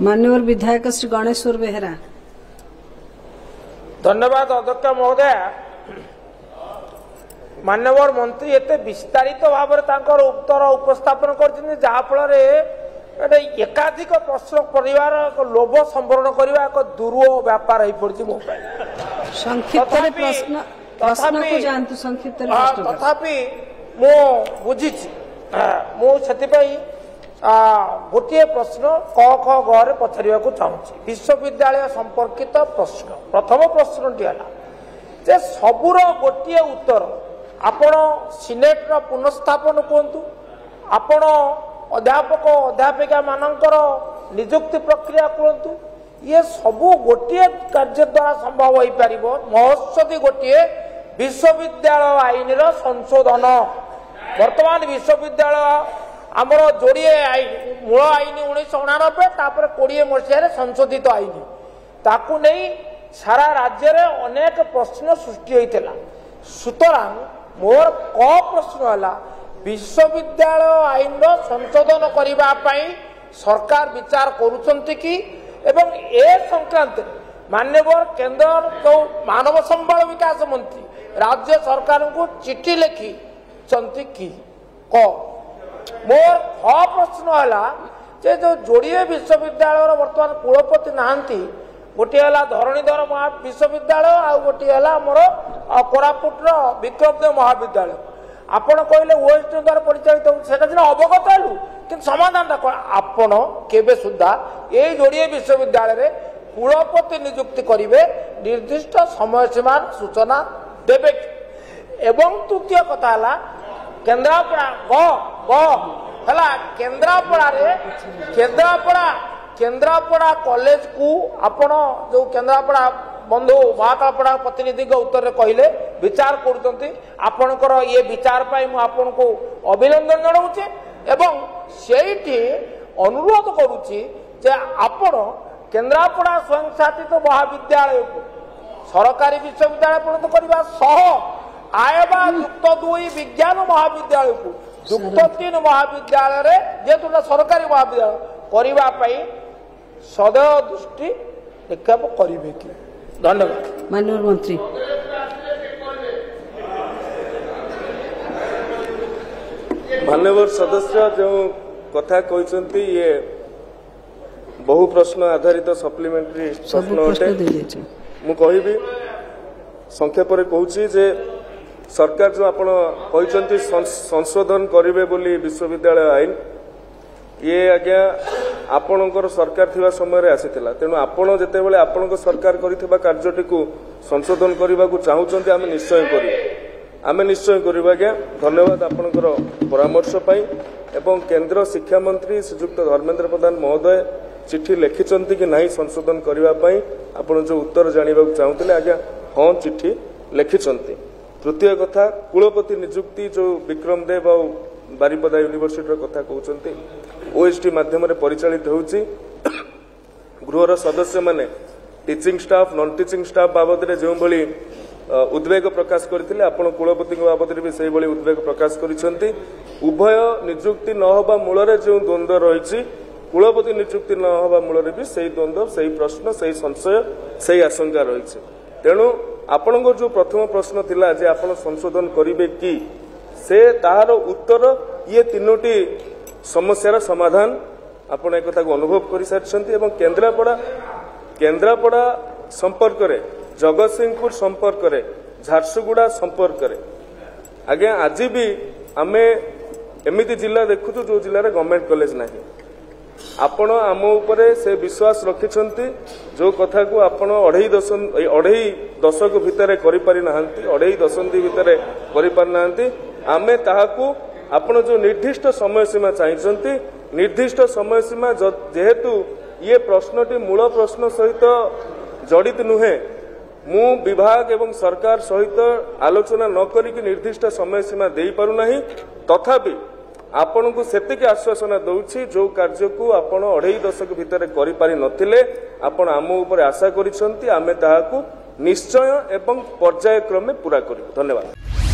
माननीय विधायक श्री गणेश्वर बेहेरा। धन्यवाद अध्यक्ष महोदय। माननीय मंत्री एते विस्तारित भाव में उत्तर उपस्थापन कर एकाधिक प्रश्न परिवार लोभ संवरण करने एक दुर्व व्यापार हो पड़ी मो तथापि मु बुझी मुझे गोटे प्रश्न क ख ग पचार चाहूँगी विश्वविद्यालय संपर्कित प्रश्न। प्रथम प्रश्नटी है सबूर गोटे उत्तर आपण सिनेट पुनर्स्थापन कहतु आपण अध्यापक अध्यापिका मानकर नियुक्ति प्रक्रिया कहतु ये सबू गोटे कार्य द्वारा संभव हो पार महत्सदी गोटे विश्वविद्यालय आईन संशोधन। वर्तमान विश्वविद्यालय आमर जोड़े आईन मूल आईन 1989 तापर 20 मसीह संशोधित आईन ताकू नहीं सारा राज्य में अनेक प्रश्न सृष्टि होता। सुतरां मोर क प्रश्न है विश्वविद्यालय आईन संशोधन करने सरकार विचार करुचंती कि एवं ए संक्रांत माननीय केंद्र जो मानव संबल विकास मंत्री राज्य सरकार को चिठी लिखी कि क मोर ख प्रश्न है जो जोड़े विश्वविद्यालय वर्तमान कुलपति नहांती गोटे है धरणीधर विश्वविद्यालय आ गोटे है मोर कोरापुट विक्रमदेव महाविद्यालय आपण कहले ओएसटी द्वारा परिचालित होता अवगत हलु कि समाधान कौन आपण केबे सुधा ये जोड़े विश्वविद्यालय कुलपति नियुक्ति करेंगे निर्दिष्ट समय सीमा सूचना देवे। एवं तृतीय कथा है केन्द्रापड़ा केन्द्रापड़ा कॉलेज को आपण जो केन्द्रापड़ा बंधु महाकालपड़ा प्रतिनिधि उत्तर कहले विचार करपर ये विचार आपन को अभिनंदन जनाऊे एवं से अनुरोध करुच्ची आपण केन्द्रापड़ा स्वयं शासित महाविद्यालय को सरकारी विश्वविद्यालय परिणत करने सह आयबा युक्त 2 विज्ञान महाविद्यालय को युक्त 3 महाविद्यालय जेहेतु सरकारी महाविद्यालय करने सदैव दृष्टि निक्षेप करेंगे कि। धन्यवाद माननीय मंत्री। माननीय सदस्य जो कथा कहते ये बहु प्रश्न आधारित सप्लीमेंटरी प्रश्न अटे मु कहि संक्षेप कहूँ जे सरकार जो आपण कहते संशोधन करेंगे बोली विश्वविद्यालय आईन ये आज्ञा आपणकर सरकार थिबा समय रे आसीथिला तेणु आपण जेतेबेले आपणक सरकार करिथिबा कार्यटी को संशोधन करने को चाहूचंती आमे निश्चय करबा आज्ञा। धन्यवाद आपणकर परामर्श पाई एवं केंद्र शिक्षा मंत्री श्रीयुक्त धर्मेंद्र प्रधान महोदय चिठी लिखिचंती कि नहीं संशोधन करबा पाई आपण जो उत्तर जानिबा चाहूतिले आज्ञा हाँ चिठी लिखिचंती। तृतीय कथा कुलपति नियुक्ति जो विक्रमदेव और बारिपदा यूनिवर्सिटी कथा कहते ओएसटी माध्यम परिचालित होउची गृहर सदस्य माने teaching staff non teaching staff बाबद जो भली उद्वेग प्रकाश करथिले आपण कुलपति बाबद भी से भली उद्वेग प्रकाश करिसेंती। उभय नियुक्ति न होबा मूल जो द्वंद्व रही कुलपति नियुक्ति न होबा मूल भी से द्वंद्व से प्रश्न से संशय से आशंका रही तेणु आपण जो प्रथम प्रश्न थिला जे आपण संशोधन करिवे कि से तार उत्तर ये तीनोटी समस्यार समाधान आपण एक को अनुभव कर सारी एवं केन्द्रापड़ा संपर्क रे जगतसिंहपुर संपर्क रे झारसुगुड़ा संपर्क रे आज्ञा आज भी आमे एमिति जिला देखुचु जो जिले में गवर्नमेंट कॉलेज नहीं आपण आम उपरे से विश्वास रखिछंती जो कथा को आपण 2.5 दशक भितर करि पारि नाहंती 2.5 दशंधि भितर करि पारि नाहंती आमे ताहाकू आपण जो निर्दिष्ट समय सीमा चाहिए निर्दिष्ट समय सीमा जेहेतु ये प्रश्नटी मूल प्रश्न सहित जड़ित नुहे मु विभाग एवं सरकार सहित आलोचना न करिक निर्दिष्ट समय सीमा दे पारु नाही तथापि आपण को सेतिक आश्वासन दउछि जो कार्य को आपण 2.5 दशक भितर करि पारि नथिले आपण आम ऊपर आशा करिसंती आमे ताहाकू निश्चय एवं पर्याय क्रमे पूरा करिबु। धन्यवाद।